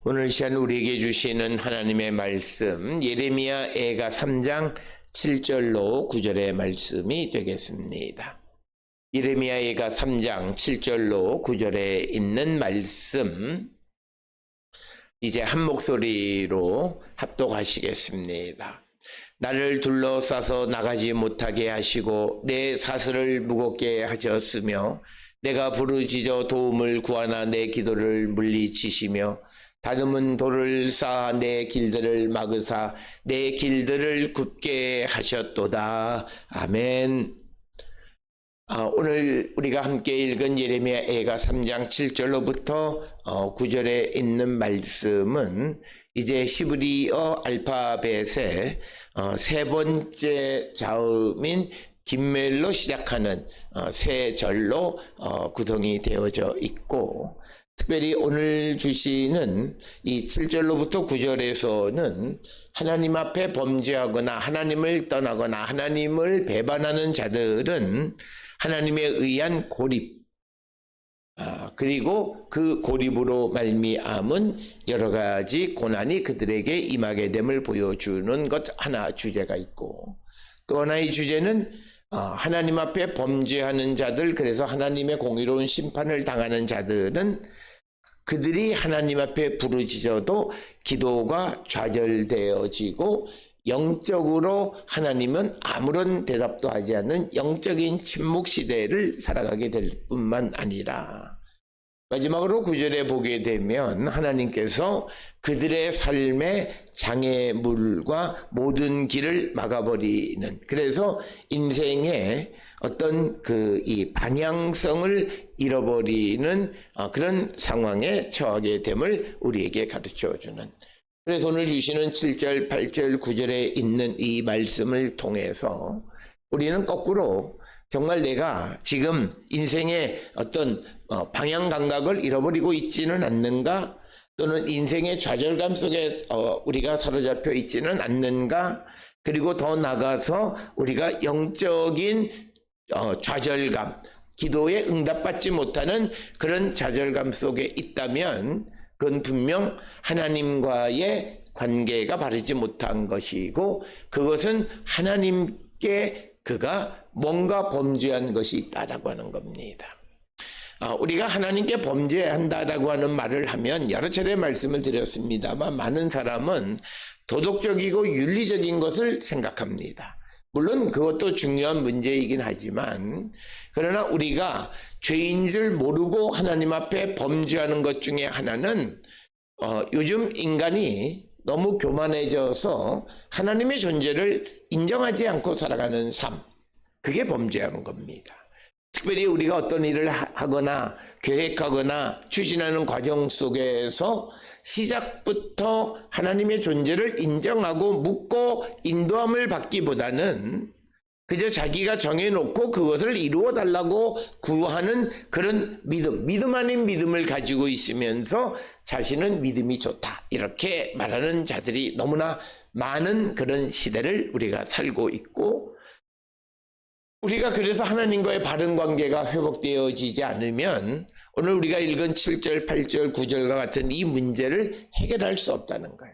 오늘 시간 우리에게 주시는 하나님의 말씀 예레미야 애가 3장 7절로 9절의 말씀이 되겠습니다. 예레미야 애가 3장 7절로 9절에 있는 말씀 이제 한 목소리로 합독하시겠습니다. 나를 둘러싸서 나가지 못하게 하시고 내 사슬을 무겁게 하셨으며 내가 부르짖어 도움을 구하나 내 기도를 물리치시며 다듬은 돌을 쌓아 내 길들을 막으사 내 길들을 굽게 하셨도다. 아멘. 오늘 우리가 함께 읽은 예레미야 애가 3장 7절로부터 9절에 있는 말씀은 이제 히브리어 알파벳의 세 번째 자음인 김멜로 시작하는 세 절로 구성이 되어져 있고, 특별히 오늘 주시는 이 7절로부터 9절에서는 하나님 앞에 범죄하거나 하나님을 떠나거나 하나님을 배반하는 자들은 하나님에 의한 고립, 그리고 그 고립으로 말미암은 여러 가지 고난이 그들에게 임하게 됨을 보여주는 것 하나 주제가 있고, 또 하나의 주제는 하나님 앞에 범죄하는 자들, 그래서 하나님의 공의로운 심판을 당하는 자들은 그들이 하나님 앞에 부르짖어도 기도가 좌절되어지고 영적으로 하나님은 아무런 대답도 하지 않는 영적인 침묵 시대를 살아가게 될 뿐만 아니라, 마지막으로 9절에 보게 되면 하나님께서 그들의 삶의 장애물과 모든 길을 막아버리는, 그래서 인생의 어떤 이 방향성을 잃어버리는 그런 상황에 처하게 됨을 우리에게 가르쳐주는, 그래서 오늘 주시는 7절, 8절, 9절에 있는 이 말씀을 통해서 우리는 거꾸로 정말 내가 지금 인생의 어떤 방향 감각을 잃어버리고 있지는 않는가, 또는 인생의 좌절감 속에 우리가 사로잡혀 있지는 않는가, 그리고 더 나아가서 우리가 영적인 좌절감, 기도에 응답받지 못하는 그런 좌절감 속에 있다면 그건 분명 하나님과의 관계가 바르지 못한 것이고, 그것은 하나님께 그가 뭔가 범죄한 것이 있다라고 하는 겁니다. 우리가 하나님께 범죄한다라고 하는 말을 하면 여러 차례 말씀을 드렸습니다만, 많은 사람은 도덕적이고 윤리적인 것을 생각합니다. 물론 그것도 중요한 문제이긴 하지만, 그러나 우리가 죄인 줄 모르고 하나님 앞에 범죄하는 것 중에 하나는 요즘 인간이 너무 교만해져서 하나님의 존재를 인정하지 않고 살아가는 삶, 그게 범죄하는 겁니다. 특별히 우리가 어떤 일을 하거나 계획하거나 추진하는 과정 속에서 시작부터 하나님의 존재를 인정하고 묻고 인도함을 받기보다는 그저 자기가 정해놓고 그것을 이루어 달라고 구하는 그런 믿음 아닌 믿음을 가지고 있으면서 자신은 믿음이 좋다, 이렇게 말하는 자들이 너무나 많은 그런 시대를 우리가 살고 있고, 우리가 그래서 하나님과의 바른 관계가 회복되어지지 않으면 오늘 우리가 읽은 7절, 8절, 9절과 같은 이 문제를 해결할 수 없다는 거예요.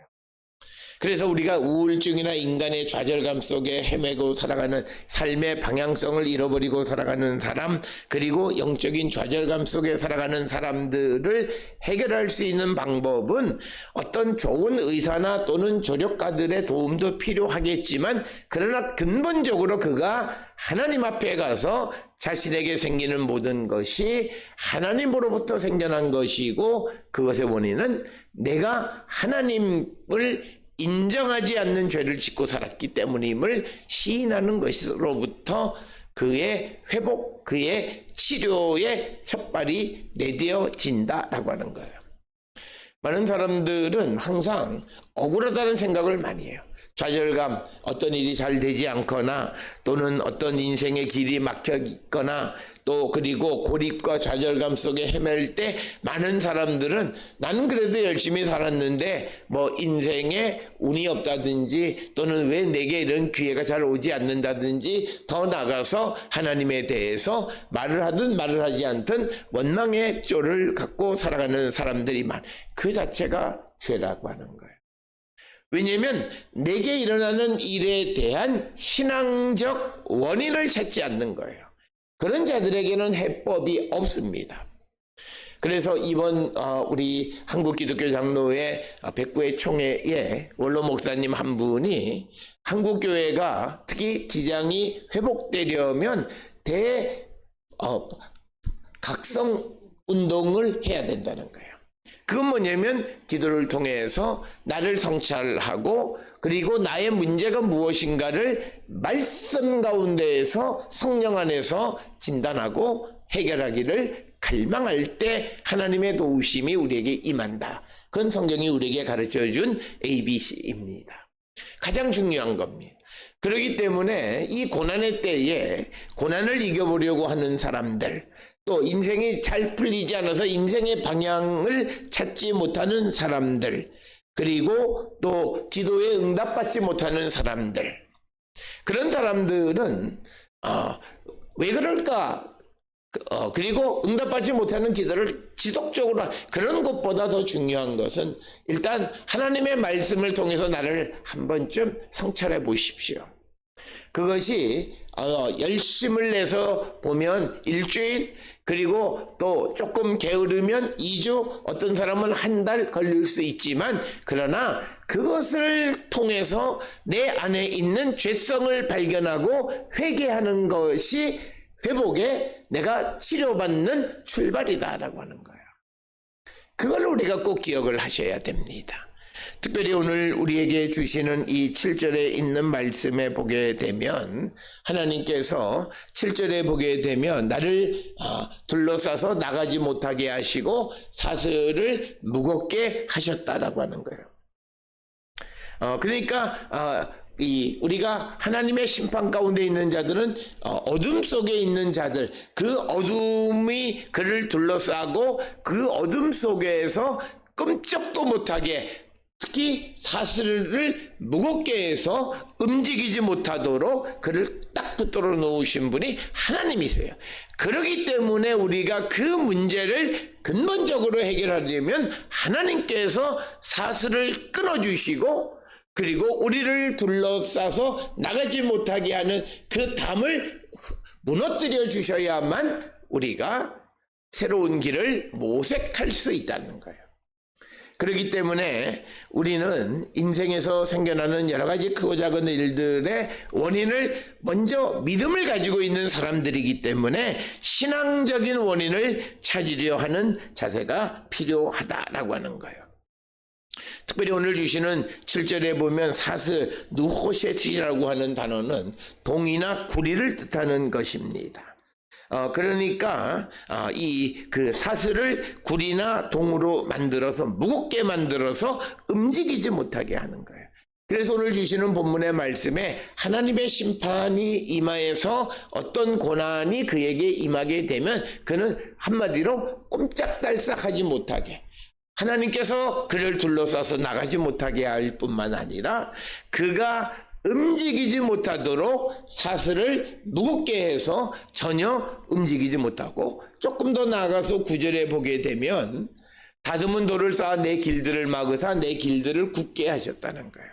그래서 우리가 우울증이나 인간의 좌절감 속에 헤매고 살아가는, 삶의 방향성을 잃어버리고 살아가는 사람, 그리고 영적인 좌절감 속에 살아가는 사람들을 해결할 수 있는 방법은 어떤 좋은 의사나 또는 조력가들의 도움도 필요하겠지만, 그러나 근본적으로 그가 하나님 앞에 가서 자신에게 생기는 모든 것이 하나님으로부터 생겨난 것이고, 그것의 원인은 내가 하나님을 인정하지 않는 죄를 짓고 살았기 때문임을 시인하는 것으로부터 그의 회복, 그의 치료의 첫발이 내디어진다라고 하는 거예요. 많은 사람들은 항상 억울하다는 생각을 많이 해요. 좌절감, 어떤 일이 잘 되지 않거나 또는 어떤 인생의 길이 막혀 있거나 또 그리고 고립과 좌절감 속에 헤맬 때 많은 사람들은 나는 그래도 열심히 살았는데 뭐 인생에 운이 없다든지 또는 왜 내게 이런 기회가 잘 오지 않는다든지 더 나아가서 하나님에 대해서 말을 하든 말을 하지 않든 원망의 조를 갖고 살아가는 사람들이 그 자체가 죄라고 하는 거예요. 왜냐하면 내게 일어나는 일에 대한 신앙적 원인을 찾지 않는 거예요. 그런 자들에게는 해법이 없습니다. 그래서 이번 우리 한국기독교 장로회 백구회 총회에 원로 목사님 한 분이 한국교회가 특히 기장이 회복되려면 각성 운동을 해야 된다는 거예요. 그건 뭐냐면 기도를 통해서 나를 성찰하고 그리고 나의 문제가 무엇인가를 말씀 가운데에서 성령 안에서 진단하고 해결하기를 갈망할 때 하나님의 도우심이 우리에게 임한다. 그건 성경이 우리에게 가르쳐준 ABC입니다. 가장 중요한 겁니다. 그렇기 때문에 이 고난의 때에 고난을 이겨보려고 하는 사람들, 또 인생이 잘 풀리지 않아서 인생의 방향을 찾지 못하는 사람들, 그리고 또 기도에 응답받지 못하는 사람들, 그런 사람들은 왜 그럴까? 그리고 응답받지 못하는 기도를 지속적으로 그런 것보다 더 중요한 것은 일단 하나님의 말씀을 통해서 나를 한 번쯤 성찰해 보십시오. 그것이 열심을 내서 보면 일주일, 그리고 또 조금 게으르면 2주, 어떤 사람은 한 달 걸릴 수 있지만 그러나 그것을 통해서 내 안에 있는 죄성을 발견하고 회개하는 것이 회복에 내가 치료받는 출발이다라고 하는 거예요. 그걸 우리가 꼭 기억을 하셔야 됩니다. 특별히 오늘 우리에게 주시는 이 7절에 있는 말씀에 보게 되면 하나님께서 7절에 보게 되면 나를 둘러싸서 나가지 못하게 하시고 사슬을 무겁게 하셨다라고 하는 거예요. 그러니까 우리가 하나님의 심판 가운데 있는 자들은 어둠 속에 있는 자들, 그 어둠이 그를 둘러싸고 그 어둠 속에서 끔찍도 못하게, 특히 사슬을 무겁게 해서 움직이지 못하도록 그를 딱 붙들어 놓으신 분이 하나님이세요. 그렇기 때문에 우리가 그 문제를 근본적으로 해결하려면 하나님께서 사슬을 끊어주시고 그리고 우리를 둘러싸서 나가지 못하게 하는 그 담을 무너뜨려 주셔야만 우리가 새로운 길을 모색할 수 있다는 거예요. 그렇기 때문에 우리는 인생에서 생겨나는 여러 가지 크고 작은 일들의 원인을 먼저 믿음을 가지고 있는 사람들이기 때문에 신앙적인 원인을 찾으려 하는 자세가 필요하다라고 하는 거예요. 특별히 오늘 주시는 7절에 보면 사스 누호셋이라고 하는 단어는 동이나 구리를 뜻하는 것입니다. 그러니까 그 사슬을 구리나 동으로 만들어서 무겁게 만들어서 움직이지 못하게 하는 거예요. 그래서 오늘 주시는 본문의 말씀에 하나님의 심판이 임하여서 어떤 고난이 그에게 임하게 되면 그는 한마디로 꼼짝달싹하지 못하게, 하나님께서 그를 둘러싸서 나가지 못하게 할 뿐만 아니라 그가 움직이지 못하도록 사슬을 무겁게 해서 전혀 움직이지 못하고, 조금 더 나아가서 9절에 보게 되면 다듬은 돌을 쌓아 내 길들을 막으사 내 길들을 굳게 하셨다는 거예요.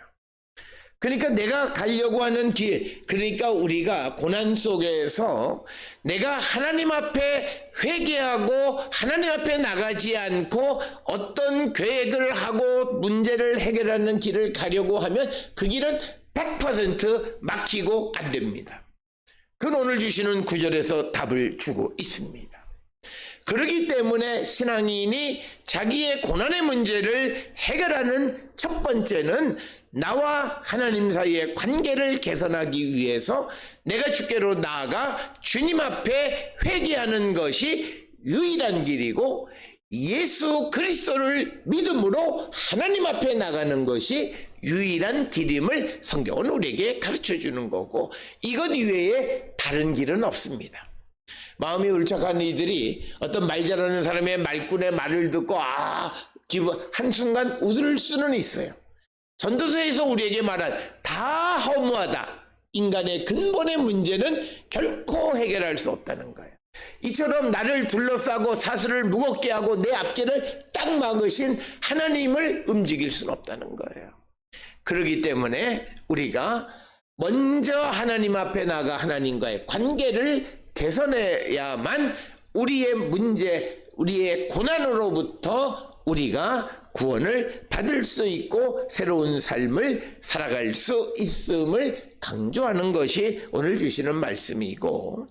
그러니까 내가 가려고 하는 길, 그러니까 우리가 고난 속에서 내가 하나님 앞에 회개하고 하나님 앞에 나가지 않고 어떤 계획을 하고 문제를 해결하는 길을 가려고 하면 그 길은 100% 막히고 안 됩니다. 그건 오늘 주시는 9절에서 답을 주고 있습니다. 그렇기 때문에 신앙인이 자기의 고난의 문제를 해결하는 첫 번째는 나와 하나님 사이의 관계를 개선하기 위해서 내가 주께로 나아가 주님 앞에 회개하는 것이 유일한 길이고, 예수 그리스도를 믿음으로 하나님 앞에 나가는 것이 유일한 길임을 성경은 우리에게 가르쳐주는 거고 이것 이외에 다른 길은 없습니다. 마음이 울적한 이들이 어떤 말 잘하는 사람의 말꾼의 말을 듣고 한순간 웃을 수는 있어요. 전도서에서 우리에게 말한 다 허무하다. 인간의 근본의 문제는 결코 해결할 수 없다는 거예요. 이처럼 나를 둘러싸고 사슬을 무겁게 하고 내 앞길을 딱 막으신 하나님을 움직일 수는 없다는 거예요. 그렇기 때문에 우리가 먼저 하나님 앞에 나가 하나님과의 관계를 개선해야만 우리의 문제, 우리의 고난으로부터 우리가 구원을 받을 수 있고 새로운 삶을 살아갈 수 있음을 강조하는 것이 오늘 주시는 말씀이고,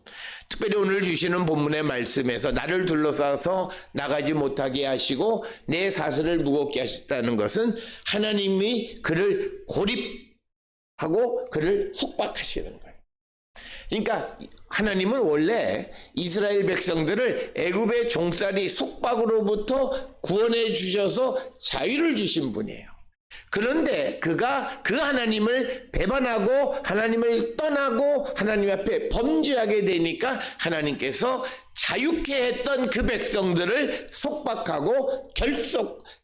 특별히 오늘 주시는 본문의 말씀에서 나를 둘러싸서 나가지 못하게 하시고 내 사슬을 무겁게 하셨다는 것은 하나님이 그를 고립하고 그를 속박하시는 거예요. 그러니까 하나님은 원래 이스라엘 백성들을 애굽의 종살이 속박으로부터 구원해 주셔서 자유를 주신 분이에요. 그런데 그가 그 하나님을 배반하고 하나님을 떠나고 하나님 앞에 범죄하게 되니까 하나님께서 자유케 했던 그 백성들을 속박하고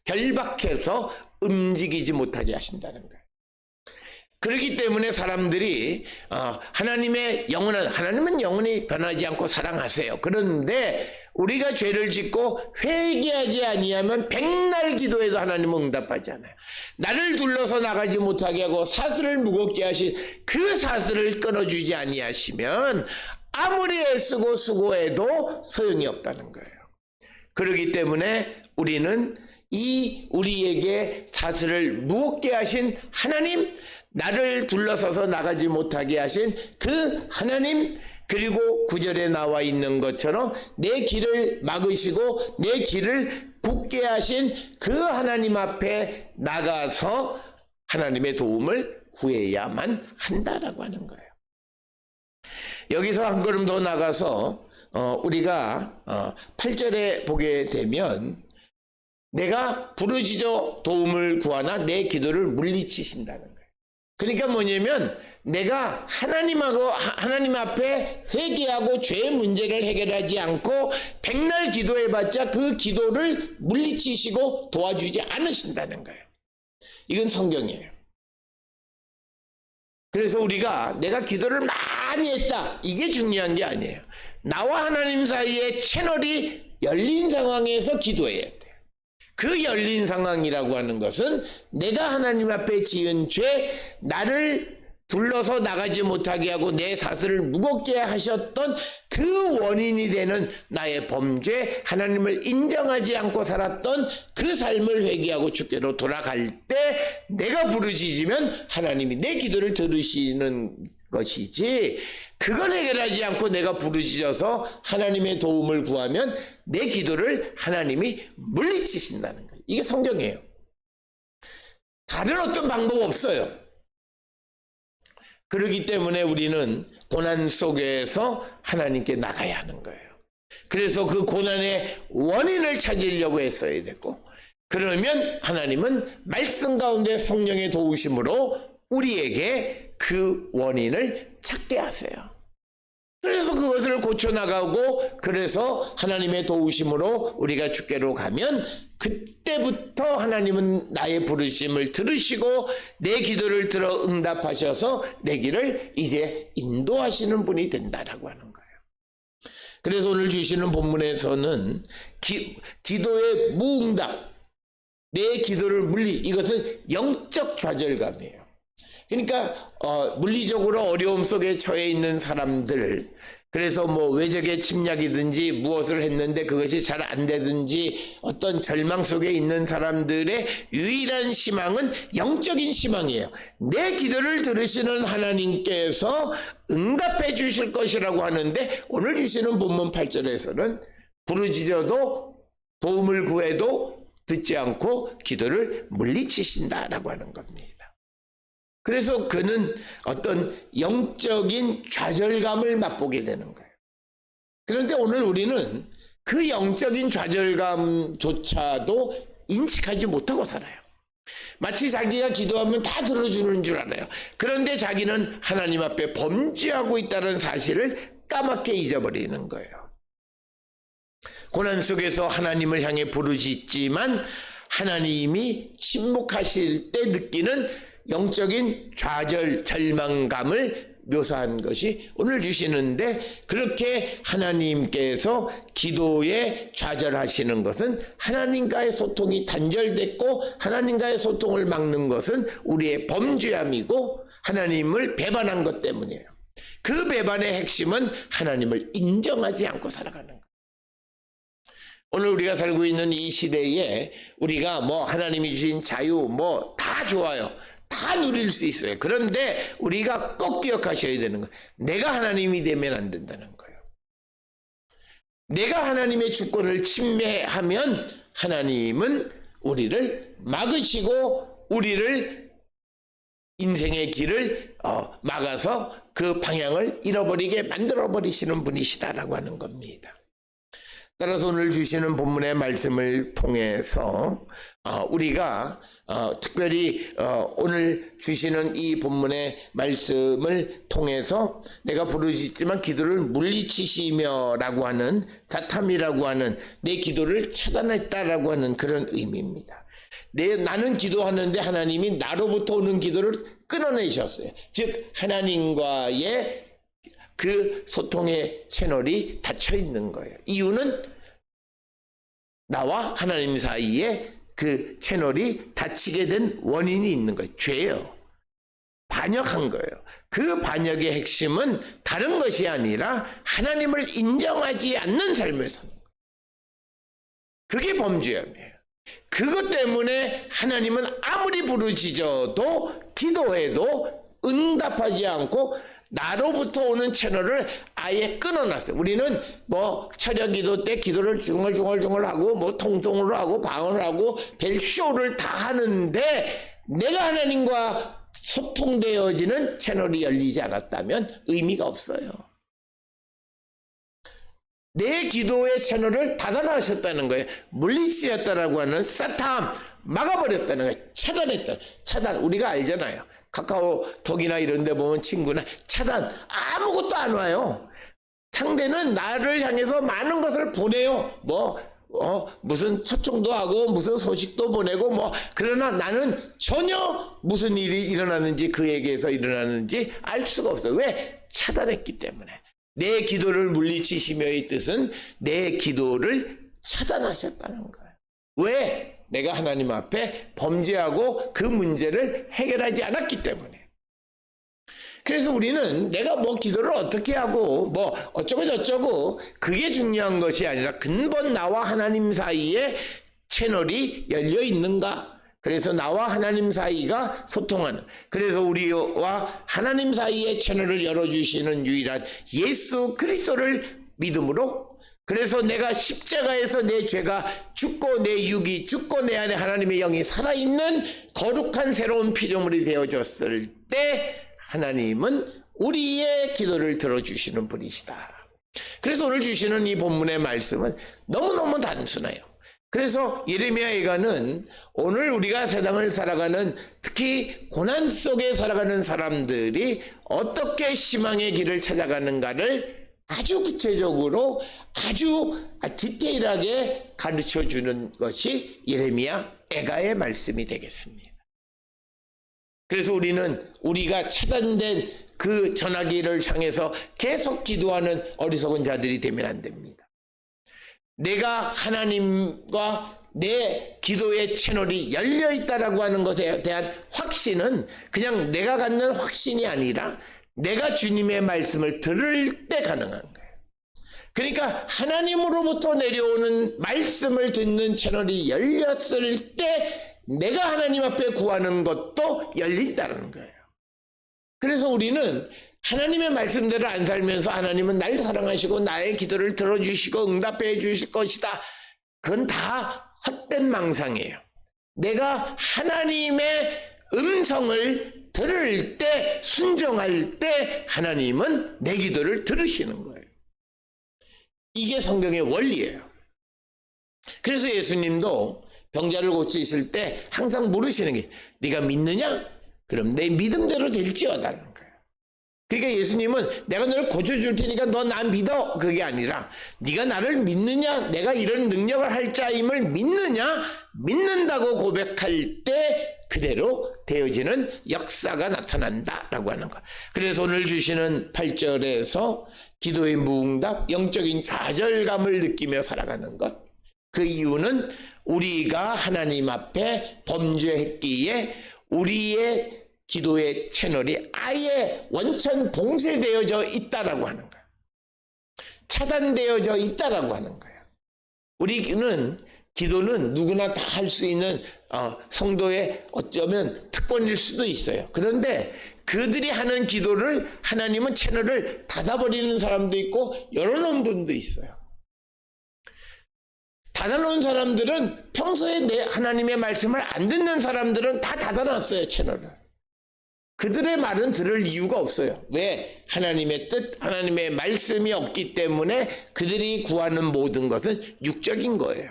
결박해서 움직이지 못하게 하신다는 거예요. 그렇기 때문에 사람들이 하나님은 영원히 변하지 않고 사랑하세요. 그런데 우리가 죄를 짓고 회개하지 아니하면 백날 기도해도 하나님은 응답하지 않아요. 나를 둘러서 나가지 못하게 하고 사슬을 무겁게 하신 그 사슬을 끊어주지 아니하시면 아무리 애쓰고 수고해도 소용이 없다는 거예요. 그렇기 때문에 우리는 우리에게 사슬을 무겁게 하신 하나님, 나를 둘러서서 나가지 못하게 하신 그 하나님, 그리고 9절에 나와 있는 것처럼 내 길을 막으시고 내 길을 굳게 하신 그 하나님 앞에 나가서 하나님의 도움을 구해야만 한다라고 하는 거예요. 여기서 한 걸음 더 나가서 우리가 8절에 보게 되면 내가 부르짖어 도움을 구하나 내 기도를 물리치신다는 거예요. 그러니까 뭐냐면 내가 하나님 앞에 회개하고 죄의 문제를 해결하지 않고 백날 기도해봤자 그 기도를 물리치시고 도와주지 않으신다는 거예요. 이건 성경이에요. 그래서 우리가 내가 기도를 많이 했다, 이게 중요한 게 아니에요. 나와 하나님 사이에 채널이 열린 상황에서 기도해야 돼요. 그 열린 상황이라고 하는 것은 내가 하나님 앞에 지은 죄, 나를 둘러서 나가지 못하게 하고 내 사슬을 무겁게 하셨던 그 원인이 되는 나의 범죄, 하나님을 인정하지 않고 살았던 그 삶을 회개하고 주께로 돌아갈 때 내가 부르짖으면 하나님이 내 기도를 들으시는 것이지, 그걸 해결하지 않고 내가 부르짖어서 하나님의 도움을 구하면 내 기도를 하나님이 물리치신다는 거예요. 이게 성경이에요. 다른 어떤 방법 없어요. 그렇기 때문에 우리는 고난 속에서 하나님께 나가야 하는 거예요. 그래서 그 고난의 원인을 찾으려고 했어야 됐고, 그러면 하나님은 말씀 가운데 성령의 도우심으로 우리에게 그 원인을 찾게 하세요. 그래서 그것을 고쳐나가고, 그래서 하나님의 도우심으로 우리가 주께로 가면 그때부터 하나님은 나의 부르심을 들으시고 내 기도를 들어 응답하셔서 내 길을 이제 인도하시는 분이 된다라고 하는 거예요. 그래서 오늘 주시는 본문에서는 기도의 무응답, 내 기도를 이것은 영적 좌절감이에요. 그러니까 물리적으로 어려움 속에 처해 있는 사람들, 그래서 외적의 침략이든지 무엇을 했는데 그것이 잘 안 되든지 어떤 절망 속에 있는 사람들의 유일한 희망은 영적인 희망이에요. 내 기도를 들으시는 하나님께서 응답해 주실 것이라고 하는데, 오늘 주시는 본문 8절에서는 부르짖어도 도움을 구해도 듣지 않고 기도를 물리치신다라고 하는 겁니다. 그래서 그는 어떤 영적인 좌절감을 맛보게 되는 거예요. 그런데 오늘 우리는 그 영적인 좌절감조차도 인식하지 못하고 살아요. 마치 자기가 기도하면 다 들어주는 줄 알아요. 그런데 자기는 하나님 앞에 범죄하고 있다는 사실을 까맣게 잊어버리는 거예요. 고난 속에서 하나님을 향해 부르짖지만 하나님이 침묵하실 때 느끼는 영적인 좌절, 절망감을 묘사한 것이 오늘 주시는데, 그렇게 하나님께서 기도에 좌절하시는 것은 하나님과의 소통이 단절됐고, 하나님과의 소통을 막는 것은 우리의 범죄함이고 하나님을 배반한 것 때문이에요. 그 배반의 핵심은 하나님을 인정하지 않고 살아가는 거예요. 오늘 우리가 살고 있는 이 시대에 우리가 하나님이 주신 자유 다 좋아요. 다 누릴 수 있어요. 그런데 우리가 꼭 기억하셔야 되는 건, 내가 하나님이 되면 안 된다는 거예요. 내가 하나님의 주권을 침해하면 하나님은 우리를 막으시고 우리를 인생의 길을 막아서 그 방향을 잃어버리게 만들어버리시는 분이시다라고 하는 겁니다. 따라서 오늘 주시는 본문의 말씀을 통해서 우리가 특별히 오늘 주시는 이 본문의 말씀을 통해서 내가 부르짖지만 기도를 물리치시며 라고 하는, 사탐이라고 하는 내 기도를 차단했다라고 하는 그런 의미입니다. 나는 기도하는데 하나님이 나로부터 오는 기도를 끊어내셨어요. 즉 하나님과의 그 소통의 채널이 닫혀 있는 거예요. 이유는 나와 하나님 사이에 그 채널이 닫히게 된 원인이 있는 거예요. 죄예요. 반역한 거예요. 그 반역의 핵심은 다른 것이 아니라 하나님을 인정하지 않는 삶을 사는 거예요. 그게 범죄함이에요. 그것 때문에 하나님은 아무리 부르짖어도 기도해도 응답하지 않고 나로부터 오는 채널을 아예 끊어놨어요. 우리는 철야 기도 때 기도를 중얼중얼 하고 통통으로 하고 방언을 하고 벨쇼를 다 하는데, 내가 하나님과 소통되어지는 채널이 열리지 않았다면 의미가 없어요. 내 기도의 채널을 닫아놓으셨다는 거예요. 물리치셨다라고 하는 사탐, 막아버렸다는 거예요. 차단했다. 차단, 우리가 알잖아요. 카카오톡이나 이런 데 보면 친구나 차단, 아무것도 안 와요. 상대는 나를 향해서 많은 것을 보내요. 무슨 초청도 하고 무슨 소식도 보내고 그러나 나는 전혀 무슨 일이 일어나는지, 그에게서 일어나는지 알 수가 없어요. 왜? 차단했기 때문에. 내 기도를 물리치시며의 뜻은 내 기도를 차단하셨다는 거예요. 왜? 내가 하나님 앞에 범죄하고 그 문제를 해결하지 않았기 때문에. 그래서 우리는 내가 기도를 어떻게 하고 어쩌고 저쩌고 그게 중요한 것이 아니라 근본 나와 하나님 사이에 채널이 열려 있는가? 그래서 나와 하나님 사이가 소통하는, 그래서 우리와 하나님 사이의 채널을 열어주시는 유일한 예수 그리스도를 믿음으로, 그래서 내가 십자가에서 내 죄가 죽고 내 육이 죽고 내 안에 하나님의 영이 살아있는 거룩한 새로운 피조물이 되어졌을 때 하나님은 우리의 기도를 들어주시는 분이시다. 그래서 오늘 주시는 이 본문의 말씀은 너무너무 단순해요. 그래서 예레미야 예가는 오늘 우리가 세상을 살아가는, 특히 고난 속에 살아가는 사람들이 어떻게 희망의 길을 찾아가는가를 아주 구체적으로 아주 디테일하게 가르쳐주는 것이 예레미야 예가의 말씀이 되겠습니다. 그래서 우리가 차단된 그 전화기를 향해서 계속 기도하는 어리석은 자들이 되면 안 됩니다. 내가 하나님과 내 기도의 채널이 열려있다라고 하는 것에 대한 확신은 그냥 내가 갖는 확신이 아니라 내가 주님의 말씀을 들을 때 가능한 거예요. 그러니까 하나님으로부터 내려오는 말씀을 듣는 채널이 열렸을 때 내가 하나님 앞에 구하는 것도 열린다는 거예요. 그래서 우리는 하나님의 말씀대로 안 살면서 하나님은 날 사랑하시고 나의 기도를 들어주시고 응답해 주실 것이다, 그건 다 헛된 망상이에요. 내가 하나님의 음성을 들을 때, 순종할 때 하나님은 내 기도를 들으시는 거예요. 이게 성경의 원리예요. 그래서 예수님도 병자를 고치실 때 항상 물으시는 게 네가 믿느냐? 그럼 내 믿음대로 될지어다라는 거예요. 그러니까 예수님은 내가 너를 고쳐줄 테니까 너 나 믿어 그게 아니라 네가 나를 믿느냐? 내가 이런 능력을 할 자임을 믿느냐? 믿는다고 고백할 때 그대로 되어지는 역사가 나타난다라고 하는 거. 그래서 오늘 주시는 8절에서 기도의 무응답, 영적인 좌절감을 느끼며 살아가는 것. 그 이유는 우리가 하나님 앞에 범죄했기에 우리의 기도의 채널이 아예 원천 봉쇄되어져 있다라고 하는 거예요. 차단되어져 있다라고 하는 거예요. 우리는 기도는 누구나 다 할 수 있는 성도의 어쩌면 특권일 수도 있어요. 그런데 그들이 하는 기도를 하나님은 채널을 닫아버리는 사람도 있고 열어놓은 분도 있어요. 닫아놓은 사람들은 평소에 하나님의 말씀을 안 듣는 사람들은 다 닫아놨어요, 채널을. 그들의 말은 들을 이유가 없어요. 왜? 하나님의 뜻, 하나님의 말씀이 없기 때문에 그들이 구하는 모든 것은 육적인 거예요.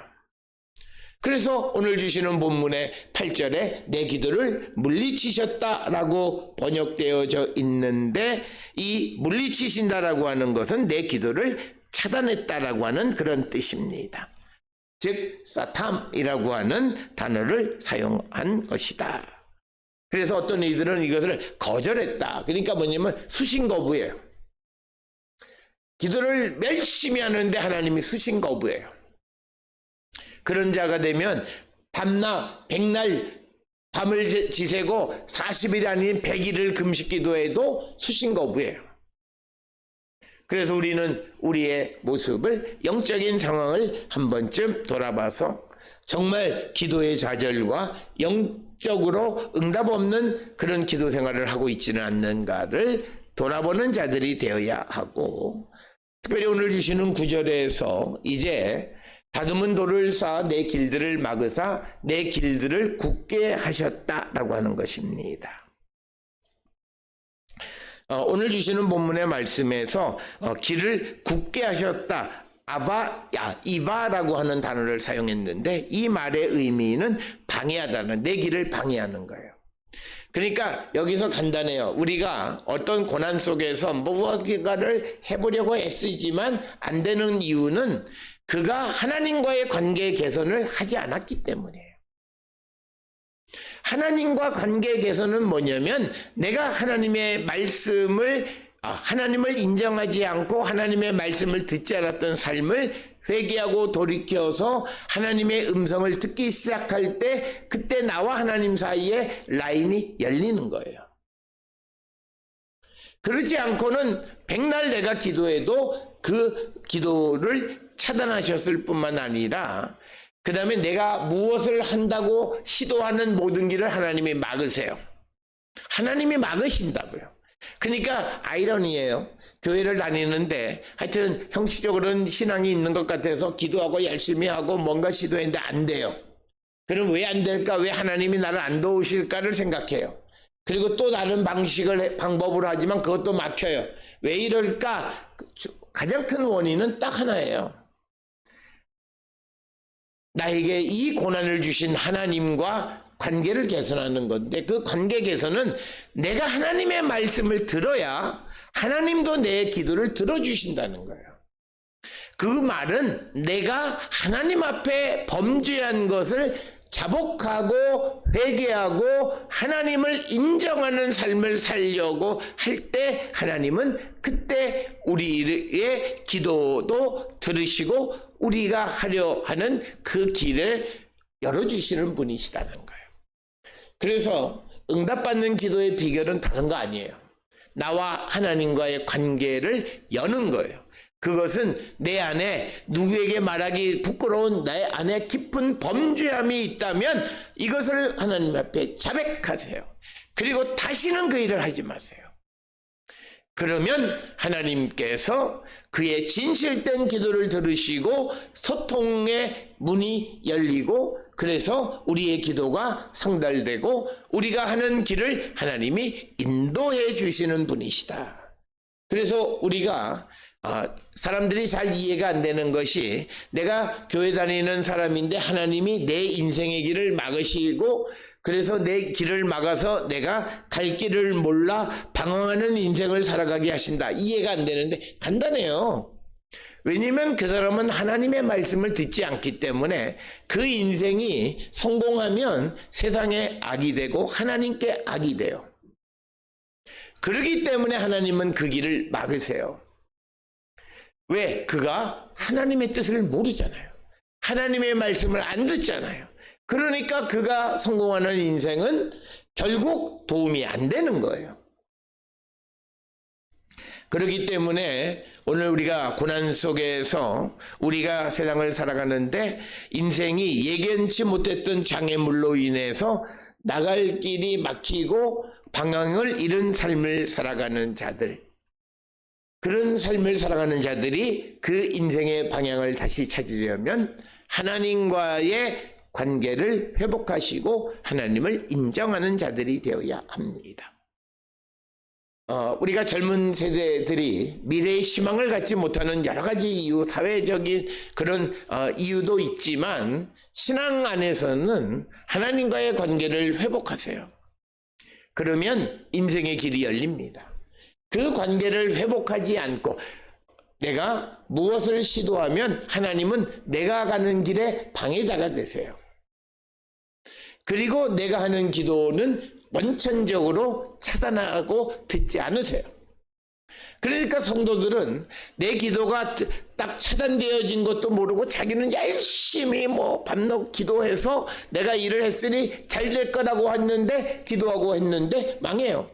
그래서 오늘 주시는 본문의 8절에 내 기도를 물리치셨다라고 번역되어져 있는데 이 물리치신다라고 하는 것은 내 기도를 차단했다라고 하는 그런 뜻입니다. 즉 사탐이라고 하는 단어를 사용한 것이다. 그래서 어떤 이들은 이것을 거절했다. 그러니까 뭐냐면 수신거부예요. 기도를 열심히 하는데 하나님이 수신거부예요. 그런 자가 되면 밤낮 백날 밤을 지새고 40일 아닌 100일을 금식 기도해도 수신거부예요. 그래서 우리는 우리의 모습을 영적인 상황을 한 번쯤 돌아봐서 정말 기도의 좌절과 영적으로 응답 없는 그런 기도 생활을 하고 있지는 않는가를 돌아보는 자들이 되어야 하고, 특별히 오늘 주시는 9절에서 이제 다듬은 돌을 쌓아 내 길들을 막으사 내 길들을 굳게 하셨다라고 하는 것입니다. 오늘 주시는 본문의 말씀에서 길을 굳게 하셨다, 이바라고 하는 단어를 사용했는데 이 말의 의미는 방해하다는, 내 길을 방해하는 거예요. 그러니까 여기서 간단해요. 우리가 어떤 고난 속에서 무엇인가를 해보려고 애쓰지만 안 되는 이유는 그가 하나님과의 관계 개선을 하지 않았기 때문이에요. 하나님과 관계 개선은 뭐냐면 내가 하나님의 말씀을 하나님을 인정하지 않고 하나님의 말씀을 듣지 않았던 삶을 회개하고 돌이켜서 하나님의 음성을 듣기 시작할 때 그때 나와 하나님 사이에 라인이 열리는 거예요. 그러지 않고는 백날 내가 기도해도 그 기도를 차단하셨을 뿐만 아니라 그 다음에 내가 무엇을 한다고 시도하는 모든 길을 하나님이 막으세요. 하나님이 막으신다고요. 그러니까 아이러니예요. 교회를 다니는데 하여튼 형식적으로는 신앙이 있는 것 같아서 기도하고 열심히 하고 뭔가 시도했는데 안 돼요. 그럼 왜 안 될까? 왜 하나님이 나를 안 도우실까를 생각해요. 그리고 또 다른 방법으로 하지만 그것도 막혀요. 왜 이럴까? 가장 큰 원인은 딱 하나예요. 나에게 이 고난을 주신 하나님과 관계를 개선하는 건데 그 관계 개선은 내가 하나님의 말씀을 들어야 하나님도 내 기도를 들어주신다는 거예요. 그 말은 내가 하나님 앞에 범죄한 것을 자복하고 회개하고 하나님을 인정하는 삶을 살려고 할 때 하나님은 그때 우리의 기도도 들으시고 우리가 하려 하는 그 길을 열어주시는 분이시다는 거예요. 그래서 응답받는 기도의 비결은 다른 거 아니에요. 나와 하나님과의 관계를 여는 거예요. 그것은 내 안에 누구에게 말하기 부끄러운 내 안에 깊은 범죄함이 있다면 이것을 하나님 앞에 자백하세요. 그리고 다시는 그 일을 하지 마세요. 그러면 하나님께서 그의 진실된 기도를 들으시고 소통의 문이 열리고 그래서 우리의 기도가 상달되고 우리가 하는 길을 하나님이 인도해 주시는 분이시다. 그래서 우리가 사람들이 잘 이해가 안 되는 것이 내가 교회 다니는 사람인데 하나님이 내 인생의 길을 막으시고 그래서 내 길을 막아서 내가 갈 길을 몰라 방황하는 인생을 살아가게 하신다. 이해가 안 되는데 간단해요. 왜냐하면 그 사람은 하나님의 말씀을 듣지 않기 때문에 그 인생이 성공하면 세상에 악이 되고 하나님께 악이 돼요. 그렇기 때문에 하나님은 그 길을 막으세요. 왜? 그가 하나님의 뜻을 모르잖아요. 하나님의 말씀을 안 듣잖아요. 그러니까 그가 성공하는 인생은 결국 도움이 안 되는 거예요. 그렇기 때문에 오늘 우리가 고난 속에서 우리가 세상을 살아가는데 인생이 예견치 못했던 장애물로 인해서 나갈 길이 막히고 방향을 잃은 삶을 살아가는 자들, 그런 삶을 살아가는 자들이 그 인생의 방향을 다시 찾으려면 하나님과의 관계를 회복하시고 하나님을 인정하는 자들이 되어야 합니다. 우리가 젊은 세대들이 미래의 희망을 갖지 못하는 여러 가지 이유, 사회적인 그런 이유도 있지만 신앙 안에서는 하나님과의 관계를 회복하세요. 그러면 인생의 길이 열립니다. 그 관계를 회복하지 않고 내가 무엇을 시도하면 하나님은 내가 가는 길에 방해자가 되세요. 그리고 내가 하는 기도는 원천적으로 차단하고 듣지 않으세요. 그러니까 성도들은 내 기도가 딱 차단되어진 것도 모르고 자기는 열심히 밤낮 기도해서 내가 일을 했으니 잘 될 거라고 했는데 기도하고 했는데 망해요.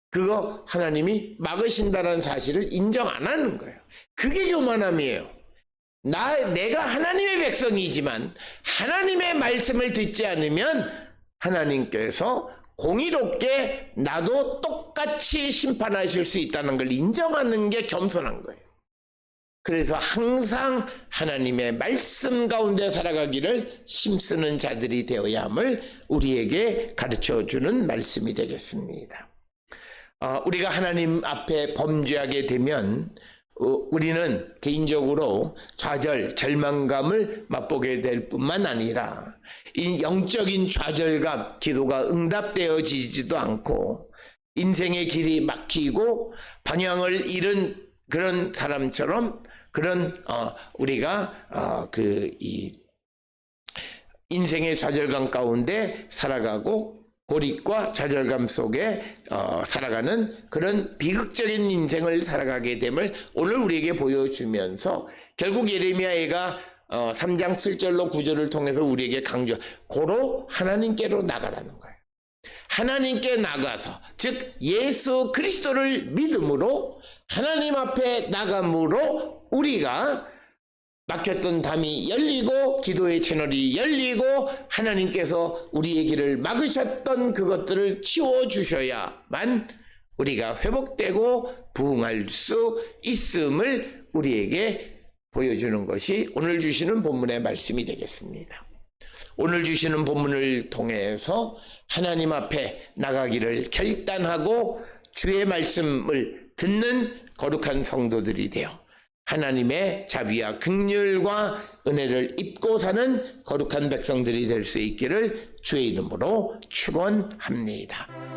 그거 하나님이 막으신다는 사실을 인정 안 하는 거예요. 그게 교만함이에요. 내가 하나님의 백성이지만 하나님의 말씀을 듣지 않으면 하나님께서 공의롭게 나도 똑같이 심판하실 수 있다는 걸 인정하는 게 겸손한 거예요. 그래서 항상 하나님의 말씀 가운데 살아가기를 힘쓰는 자들이 되어야 함을 우리에게 가르쳐주는 말씀이 되겠습니다. 우리가 하나님 앞에 범죄하게 되면 우리는 개인적으로 좌절, 절망감을 맛보게 될 뿐만 아니라 이 영적인 좌절감, 기도가 응답되어지지도 않고 인생의 길이 막히고 방향을 잃은 그런 사람처럼 그런 우리가 이 인생의 좌절감 가운데 살아가고 고립과 좌절감 속에 살아가는 그런 비극적인 인생을 살아가게 됨을 오늘 우리에게 보여주면서 결국 예레미야가 3장 7절로 9절을 통해서 우리에게 고로 하나님께로 나가라는 거예요. 하나님께 나가서 즉 예수 그리스도를 믿음으로 하나님 앞에 나감으로 우리가 막혔던 담이 열리고 기도의 채널이 열리고 하나님께서 우리의 길을 막으셨던 그것들을 치워주셔야만 우리가 회복되고 부흥할 수 있음을 우리에게 보여주는 것이 오늘 주시는 본문의 말씀이 되겠습니다. 오늘 주시는 본문을 통해서 하나님 앞에 나가기를 결단하고 주의 말씀을 듣는 거룩한 성도들이 되어 하나님의 자비와 긍휼과 은혜를 입고 사는 거룩한 백성들이 될 수 있기를 주의 이름으로 축원합니다.